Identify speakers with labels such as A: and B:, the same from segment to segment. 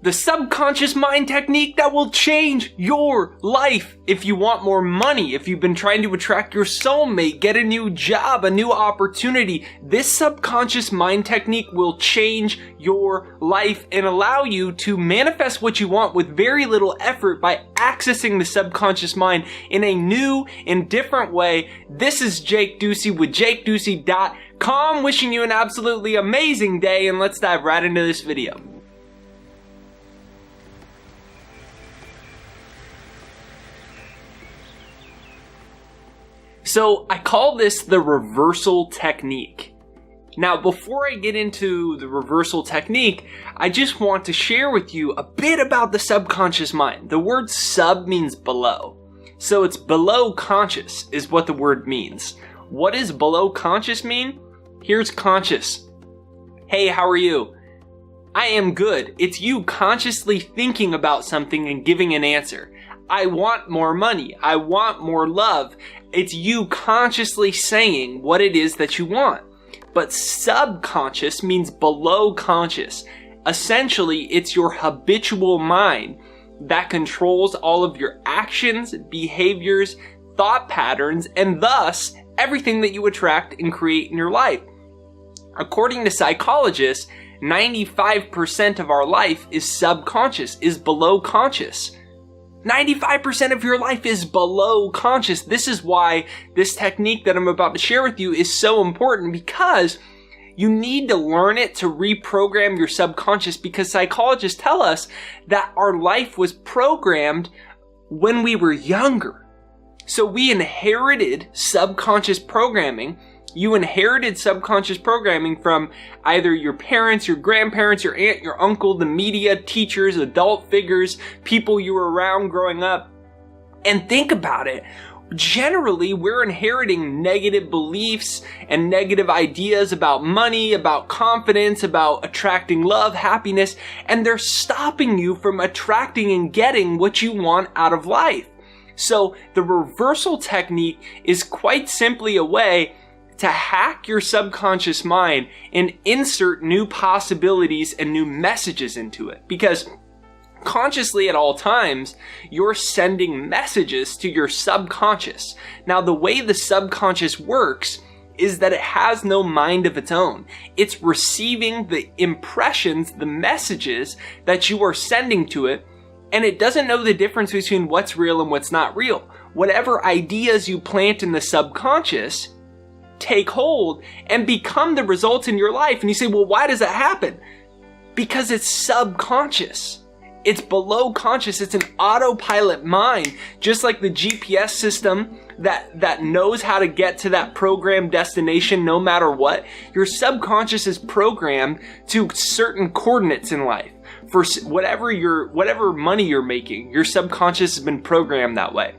A: The subconscious mind technique that will change your life. If you want more money, if you've been trying to attract your soulmate, get a new job, a new opportunity, this subconscious mind technique will change your life and allow you to manifest what you want with very little effort by accessing the subconscious mind in a new and different way. This is Jake Ducey with JakeDucey.com, wishing you an absolutely amazing day, and let's dive right into this video. So I call this the reversal technique. Now, before I get into the reversal technique, I just want to share with you a bit about the subconscious mind. The word sub means below. So it's below conscious is what the word means. What does below conscious mean? Here's conscious. Hey, how are you? I am good. It's you consciously thinking about something and giving an answer. I want more money. I want more love. It's you consciously saying what it is that you want. But subconscious means below conscious. Essentially, it's your habitual mind that controls all of your actions, behaviors, thought patterns, and thus everything that you attract and create in your life. According to psychologists, 95% of our life is subconscious, is below conscious. 95% of your life is below conscious. This is why this technique that I'm about to share with you is so important, because you need to learn it to reprogram your subconscious, because psychologists tell us that our life was programmed when we were younger. So we inherited subconscious programming. You inherited subconscious programming from either your parents, your grandparents, your aunt, your uncle, the media, teachers, adult figures, people you were around growing up. And think about it. Generally, we're inheriting negative beliefs and negative ideas about money, about confidence, about attracting love, happiness, and they're stopping you from attracting and getting what you want out of life. So the reversal technique is quite simply a way to hack your subconscious mind and insert new possibilities and new messages into it. Because consciously at all times, you're sending messages to your subconscious. Now, the way the subconscious works is that it has no mind of its own. It's receiving the impressions, the messages that you are sending to it, and it doesn't know the difference between what's real and what's not real. Whatever ideas you plant in the subconscious take hold and become the results in your life. And you say, well, why does that happen? Because it's subconscious. It's below conscious. It's an autopilot mind, just like the GPS system that knows how to get to that programmed destination no matter what. Your subconscious is programmed to certain coordinates in life. For whatever money you're making, your subconscious has been programmed that way.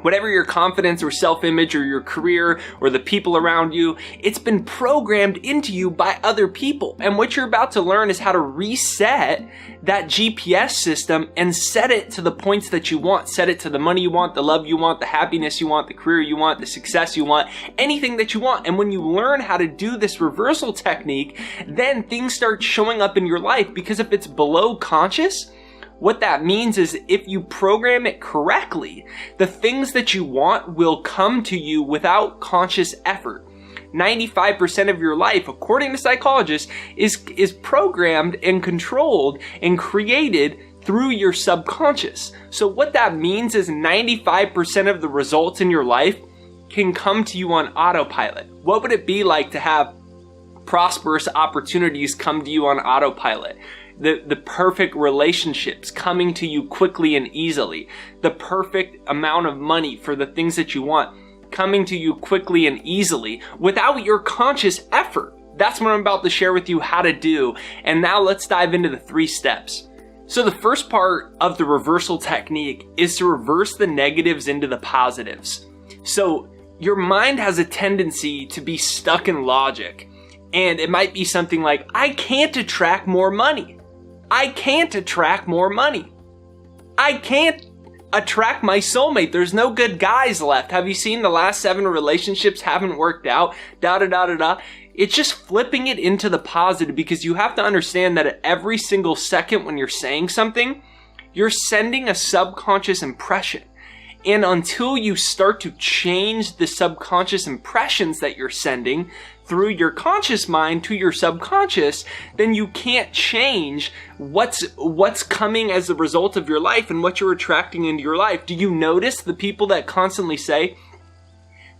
A: Whatever your confidence or self-image or your career or the people around you, it's been programmed into you by other people. And what you're about to learn is how to reset that GPS system and set it to the points that you want. Set it to the money you want, the love you want, the happiness you want, the career you want, the success you want, anything that you want. And when you learn how to do this reversal technique, then things start showing up in your life. Because if it's below conscious, what that means is if you program it correctly, the things that you want will come to you without conscious effort. 95% of your life, according to psychologists, is programmed and controlled and created through your subconscious. So what that means is 95% of the results in your life can come to you on autopilot. What would it be like to have prosperous opportunities come to you on autopilot? The perfect relationships coming to you quickly and easily. The perfect amount of money for the things that you want coming to you quickly and easily without your conscious effort. That's what I'm about to share with you how to do. And now let's dive into the 3 steps. So the first part of the reversal technique is to reverse the negatives into the positives. So your mind has a tendency to be stuck in logic. And it might be something like, I can't attract more money. I can't attract more money. I can't attract my soulmate. There's no good guys left. Have you seen the last 7 relationships haven't worked out? It's just flipping it into the positive, because you have to understand that at every single second when you're saying something, you're sending a subconscious impression. And until you start to change the subconscious impressions that you're sending through your conscious mind to your subconscious, then you can't change what's coming as a result of your life and what you're attracting into your life. Do you notice the people that constantly say,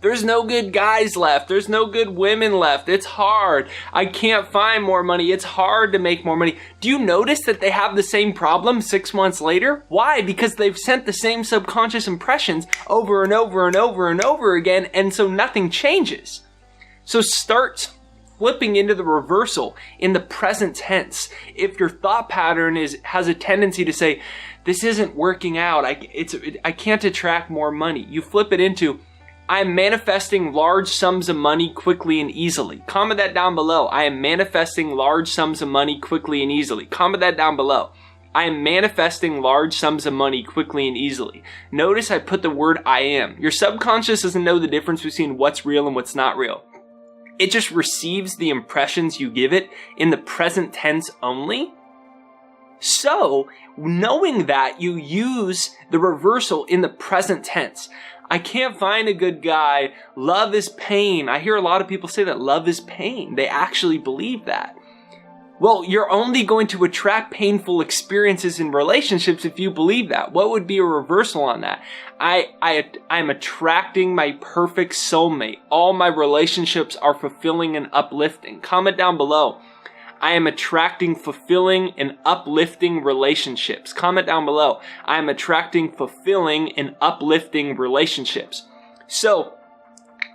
A: there's no good guys left, there's no good women left, it's hard, I can't find more money, it's hard to make more money? Do you notice that they have the same problem 6 months later? Why? Because they've sent the same subconscious impressions over and over and over and over again, and so nothing changes. So start flipping into the reversal in the present tense. If your thought pattern has a tendency to say, this isn't working out, I can't attract more money, you flip it into, I'm manifesting large sums of money quickly and easily. Comment that down below. I am manifesting large sums of money quickly and easily. Comment that down below. I am manifesting large sums of money quickly and easily. Notice I put the word I am. Your subconscious doesn't know the difference between what's real and what's not real. It just receives the impressions you give it in the present tense only. So, knowing that, you use the reversal in the present tense. I can't find a good guy. Love is pain. I hear a lot of people say that love is pain. They actually believe that. Well, you're only going to attract painful experiences in relationships if you believe that. What would be a reversal on that? I'm attracting my perfect soulmate. All my relationships are fulfilling and uplifting. Comment down below. I am attracting fulfilling and uplifting relationships. Comment down below. I am attracting fulfilling and uplifting relationships. So,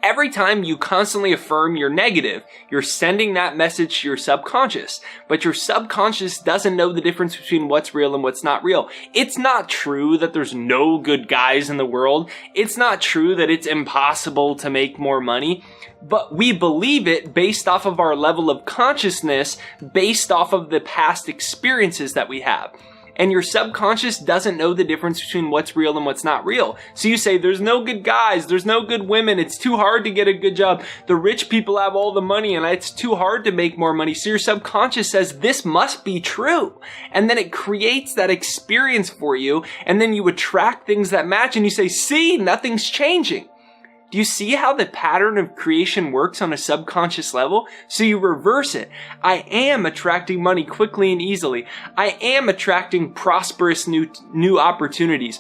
A: every time you constantly affirm you're negative, you're sending that message to your subconscious. But your subconscious doesn't know the difference between what's real and what's not real. It's not true that there's no good guys in the world. It's not true that it's impossible to make more money. But we believe it based off of our level of consciousness, based off of the past experiences that we have. And your subconscious doesn't know the difference between what's real and what's not real. So you say, there's no good guys, there's no good women, it's too hard to get a good job. The rich people have all the money and it's too hard to make more money. So your subconscious says, this must be true. And then it creates that experience for you. And then you attract things that match and you say, see, nothing's changing. Do you see how the pattern of creation works on a subconscious level? So you reverse it. I am attracting money quickly and easily. I am attracting prosperous new opportunities.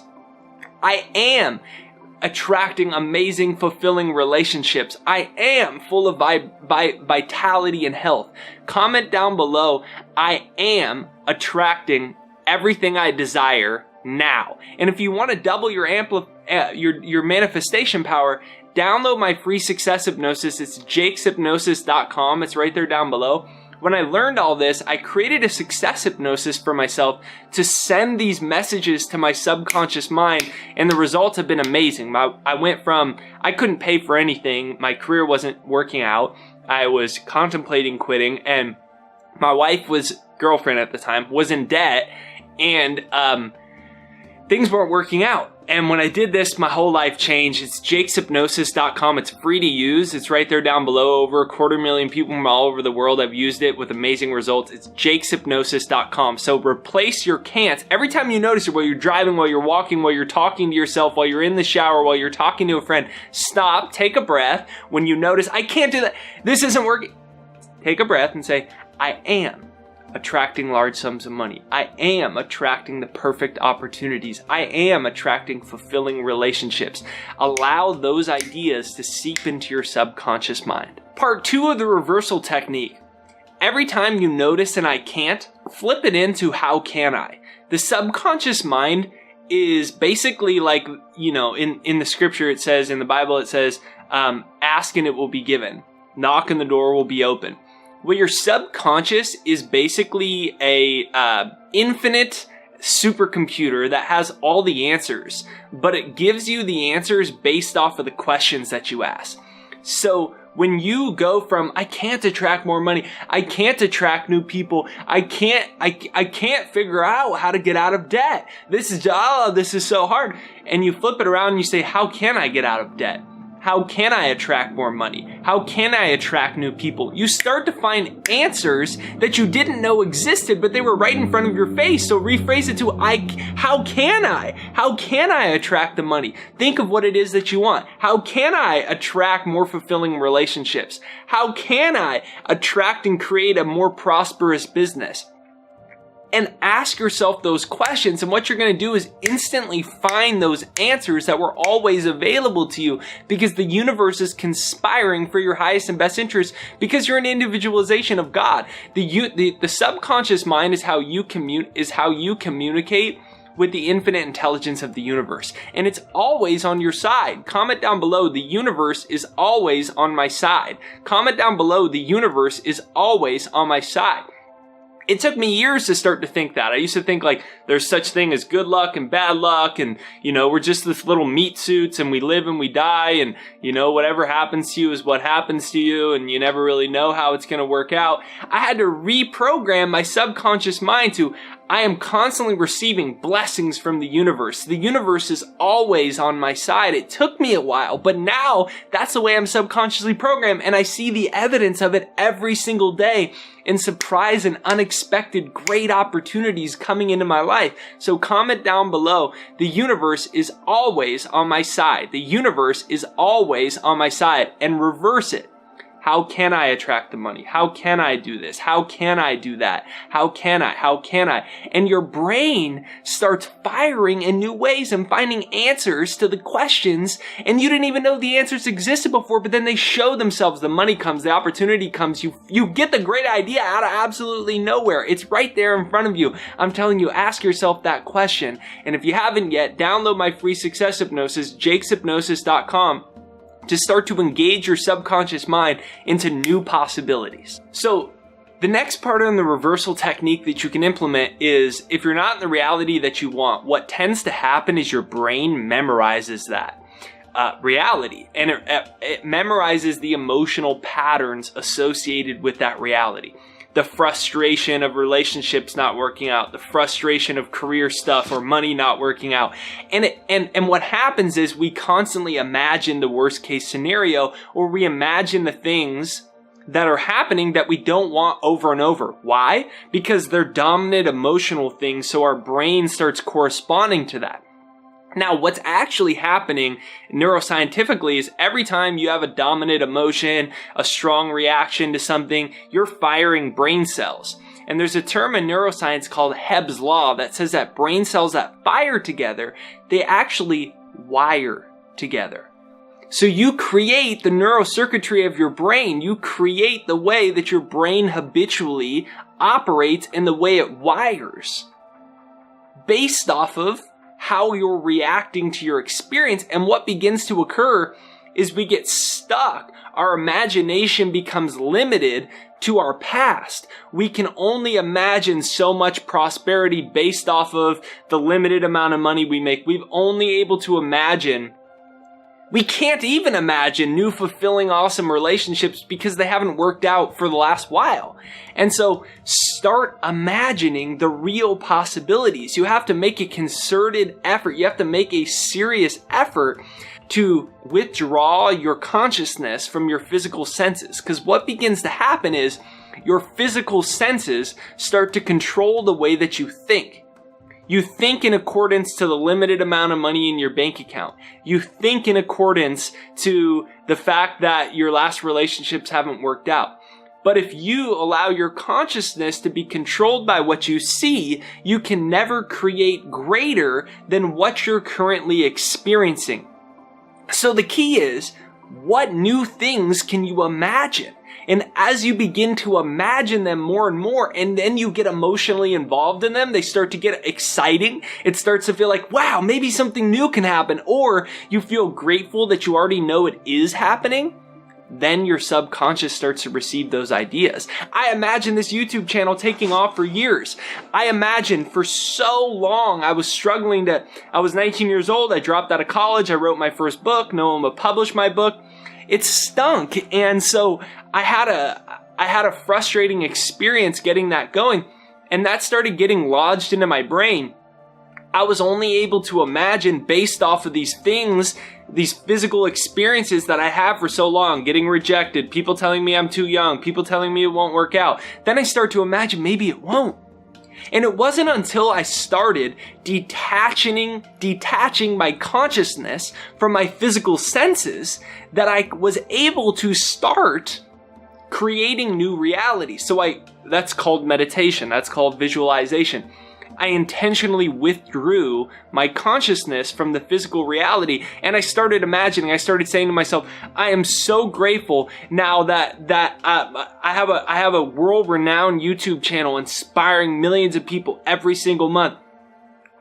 A: I am attracting amazing, fulfilling relationships. I am full of vitality and health. Comment down below, I am attracting everything I desire now. And if you want to double your manifestation power, download my free success hypnosis. It's jakeshypnosis.com. It's right there down below. When I learned all this, I created a success hypnosis for myself to send these messages to my subconscious mind, and the results have been amazing. I went from, I couldn't pay for anything, my career wasn't working out, I was contemplating quitting, and my girlfriend at the time, was in debt, and things weren't working out. And when I did this, my whole life changed. It's jakeshypnosis.com. It's free to use. It's right there down below. Over 250,000 people from all over the world have used it with amazing results. It's jakeshypnosis.com. So replace your can'ts. Every time you notice it, while you're driving, while you're walking, while you're talking to yourself, while you're in the shower, while you're talking to a friend, stop, take a breath. When you notice, I can't do that, this isn't working, take a breath and say, I am attracting large sums of money. I am attracting the perfect opportunities. I am attracting fulfilling relationships. Allow those ideas to seep into your subconscious mind. Part 2 of the reversal technique. Every time you notice an I can't, flip it into how can I? The subconscious mind is basically like, in the scripture it says, in the Bible it says, ask and it will be given. Knock and the door will be open. Well, your subconscious is basically a infinite supercomputer that has all the answers, but it gives you the answers based off of the questions that you ask. So when you go from, I can't attract more money, I can't attract new people, I can't figure out how to get out of debt, this is so hard, and you flip it around and you say, how can I get out of debt? How can I attract more money? How can I attract new people? You start to find answers that you didn't know existed, but they were right in front of your face. So rephrase it to, how can I? How can I attract the money? Think of what it is that you want. How can I attract more fulfilling relationships? How can I attract and create a more prosperous business? And ask yourself those questions, and what you're going to do is instantly find those answers that were always available to you, because the universe is conspiring for your highest and best interest, because you're an individualization of God. The subconscious mind is how you communicate with the infinite intelligence of the universe, and it's always on your side. Comment down below, the universe is always on my side. Comment down below, the universe is always on my side. It took me years to start to think that. I used to think like there's such thing as good luck and bad luck, and we're just this little meat suits, and we live and we die, and whatever happens to you is what happens to you, and you never really know how it's going to work out. I had to reprogram my subconscious mind to, I am constantly receiving blessings from the universe. The universe is always on my side. It took me a while, but now that's the way I'm subconsciously programmed, and I see the evidence of it every single day in surprise and unexpected great opportunities coming into my life. So comment down below, the universe is always on my side. The universe is always on my side, and reverse it. How can I attract the money? How can I do this? How can I do that? How can I? How can I? And your brain starts firing in new ways and finding answers to the questions, and you didn't even know the answers existed before, but then they show themselves. The money comes, the opportunity comes, you get the great idea out of absolutely nowhere. It's right there in front of you. I'm telling you, ask yourself that question. And if you haven't yet, download my free success hypnosis, jakeshypnosis.com. to start to engage your subconscious mind into new possibilities. So the next part on the reversal technique that you can implement is, if you're not in the reality that you want, what tends to happen is your brain memorizes that reality, and it memorizes the emotional patterns associated with that reality. The frustration of relationships not working out, the frustration of career stuff or money not working out. And what happens is we constantly imagine the worst case scenario, or we imagine the things that are happening that we don't want over and over. Why? Because they're dominant emotional things, so our brain starts corresponding to that. Now, what's actually happening neuroscientifically is every time you have a dominant emotion, a strong reaction to something, you're firing brain cells. And there's a term in neuroscience called Hebb's Law that says that brain cells that fire together, they actually wire together. So you create the neurocircuitry of your brain. You create the way that your brain habitually operates and the way it wires based off of how you're reacting to your experience. And what begins to occur is we get stuck. Our imagination becomes limited to our past. We can only imagine so much prosperity based off of the limited amount of money we make. We've only able to imagine. We can't even imagine new, fulfilling, awesome relationships because they haven't worked out for the last while. And so start imagining the real possibilities. You have to make a concerted effort. You have to make a serious effort to withdraw your consciousness from your physical senses. Because what begins to happen is your physical senses start to control the way that you think. You think in accordance to the limited amount of money in your bank account. You think in accordance to the fact that your last relationships haven't worked out. But if you allow your consciousness to be controlled by what you see, you can never create greater than what you're currently experiencing. So the key is, what new things can you imagine? And as you begin to imagine them more and more, and then you get emotionally involved in them, they start to get exciting. It starts to feel like, wow, maybe something new can happen. Or you feel grateful that you already know it is happening. Then your subconscious starts to receive those ideas. I imagine this YouTube channel taking off for years. I imagined for so long I was struggling I was 19 years old. I dropped out of college. I wrote my first book. No one would publish my book. It stunk. And so I had a frustrating experience getting that going, and that started getting lodged into my brain. I was only able to imagine based off of these things these physical experiences that I have for so long, getting rejected, people telling me I'm too young, people telling me it won't work out, then I start to imagine maybe it won't. And it wasn't until I started detaching my consciousness from my physical senses that I was able to start creating new reality. That's called meditation. That's called visualization. I intentionally withdrew my consciousness from the physical reality, and I started imagining. I started saying to myself, I am so grateful now that I have a world-renowned YouTube channel inspiring millions of people every single month.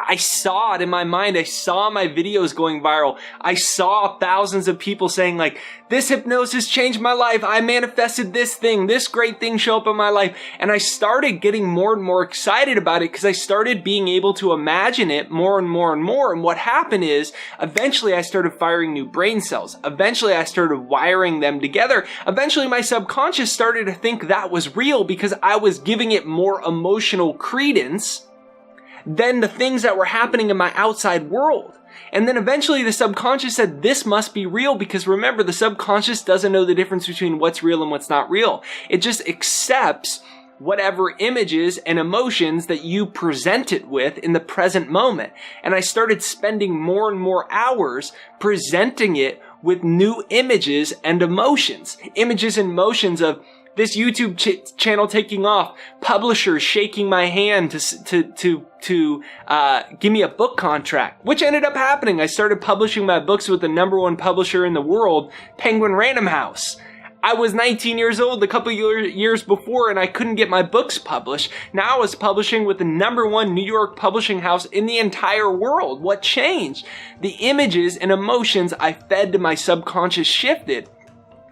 A: I saw it in my mind. I saw my videos going viral. I saw thousands of people saying like, this hypnosis changed my life. I manifested this thing, this great thing show up in my life. And I started getting more and more excited about it because I started being able to imagine it more and more and more. And what happened is eventually I started firing new brain cells. Eventually I started wiring them together. Eventually my subconscious started to think that was real because I was giving it more emotional credence than the things that were happening in my outside world. And then eventually the subconscious said, this must be real, because remember, the subconscious doesn't know the difference between what's real and what's not real. It just accepts whatever images and emotions that you present it with in the present moment. And I started spending more and more hours presenting it with new images and emotions. Images and emotions of this YouTube channel taking off, publishers shaking my hand to give me a book contract, which ended up happening. I started publishing my books with the #1 publisher in the world, Penguin Random House. I was 19 years old a couple years before, and I couldn't get my books published. Now I was publishing with the #1 New York publishing house in the entire world. What changed? The images and emotions I fed to my subconscious shifted.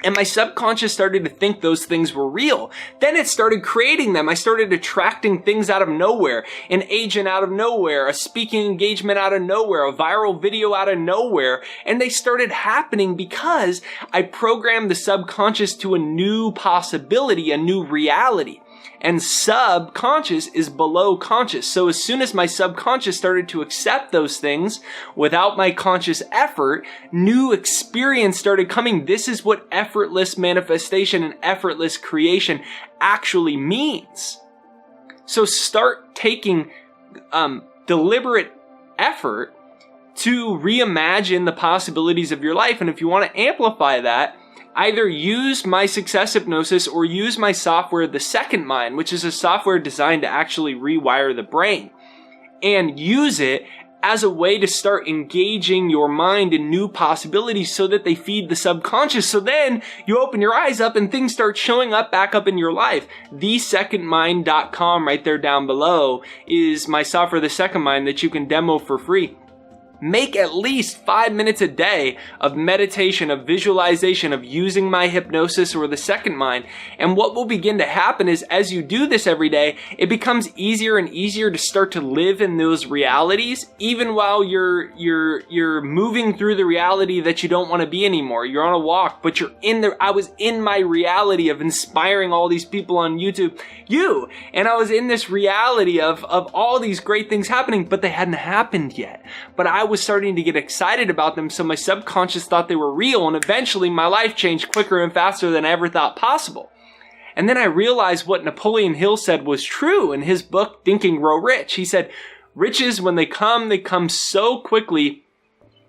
A: And my subconscious started to think those things were real. Then it started creating them. I started attracting things out of nowhere. An agent out of nowhere, a speaking engagement out of nowhere, a viral video out of nowhere. And they started happening because I programmed the subconscious to a new possibility, a new reality. And subconscious is below conscious. So as soon as my subconscious started to accept those things without my conscious effort, new experience started coming. This is what effortless manifestation and effortless creation actually means. So start taking deliberate effort to reimagine the possibilities of your life. And if you want to amplify that, either use my success hypnosis or use my software, The Second Mind, which is a software designed to actually rewire the brain, and use it as a way to start engaging your mind in new possibilities so that they feed the subconscious. So then you open your eyes up and things start showing up back up in your life. TheSecondMind.com right there down below is my software, The Second Mind, that you can demo for free. Make at least 5 minutes a day of meditation, of visualization, of using my hypnosis or The Second Mind. And what will begin to happen is as you do this every day, it becomes easier and easier to start to live in those realities, even while you're moving through the reality that you don't want to be anymore. You're on a walk, but you're in there. I was in my reality of inspiring all these people on YouTube, and I was in this reality of all these great things happening, but they hadn't happened yet. But I was starting to get excited about them, so my subconscious thought they were real, and eventually my life changed quicker and faster than I ever thought possible. And then I realized what Napoleon Hill said was true in his book, Think and Grow Rich. He said, riches, when they come so quickly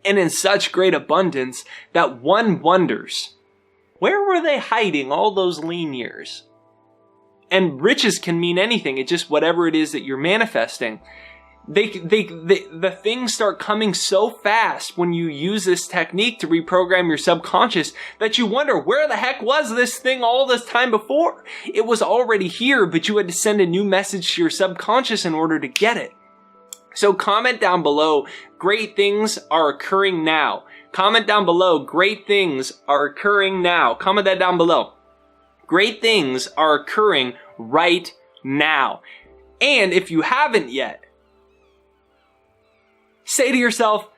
A: and in such great abundance that one wonders, where were they hiding all those lean years? And riches can mean anything. It's just whatever it is that you're manifesting. The things start coming so fast when you use this technique to reprogram your subconscious that you wonder, where the heck was this thing all this time before? It was already here, but you had to send a new message to your subconscious in order to get it. So comment down below, great things are occurring now. Comment down below, great things are occurring now. Comment that down below. Great things are occurring right now. And if you haven't yet, say to yourself,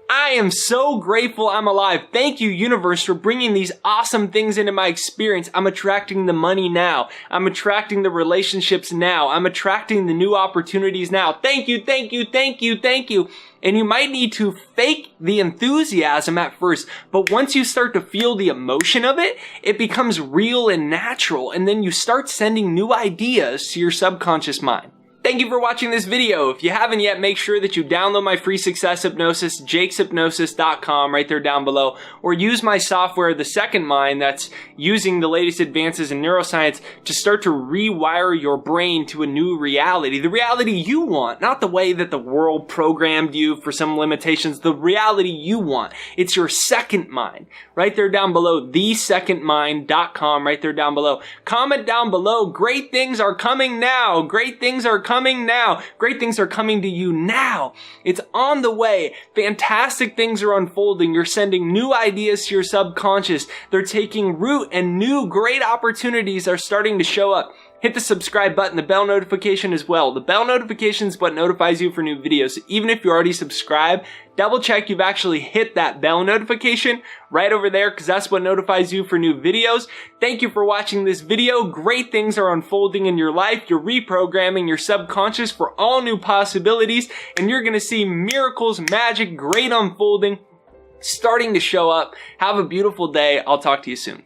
A: I am so grateful I'm alive. Thank you, universe, for bringing these awesome things into my experience. I'm attracting the money now. I'm attracting the relationships now. I'm attracting the new opportunities now. Thank you, thank you, thank you, thank you. And you might need to fake the enthusiasm at first, but once you start to feel the emotion of it, it becomes real and natural, and then you start sending new ideas to your subconscious mind. Thank you for watching this video. If you haven't yet, make sure that you download my free success hypnosis, jakeshypnosis.com, right there down below, or use my software, The Second Mind, that's using the latest advances in neuroscience to start to rewire your brain to a new reality. The reality you want, not the way that the world programmed you for some limitations, the reality you want. It's your second mind, right there down below, thesecondmind.com, right there down below. Comment down below, great things are coming now. Great things are coming now. Great things are coming to you now. It's on the way. Fantastic things are unfolding. You're sending new ideas to your subconscious. They're taking root and new great opportunities are starting to show up. Hit the subscribe button, the bell notification as well. The bell notification is what notifies you for new videos. So even if you already subscribed, double check you've actually hit that bell notification right over there, because that's what notifies you for new videos. Thank you for watching this video. Great things are unfolding in your life. You're reprogramming your subconscious for all new possibilities, and you're going to see miracles, magic, great unfolding starting to show up. Have a beautiful day. I'll talk to you soon.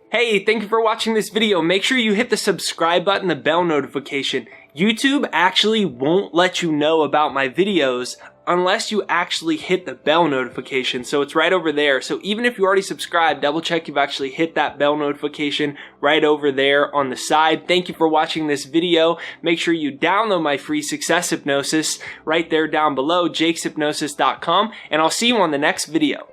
A: Hey, thank you for watching this video. Make sure you hit the subscribe button, the bell notification. YouTube actually won't let you know about my videos unless you actually hit the bell notification. So it's right over there. So even if you already subscribed, double check you've actually hit that bell notification right over there on the side. Thank you for watching this video. Make sure you download my free success hypnosis right there down below, jakeshypnosis.com, and I'll see you on the next video.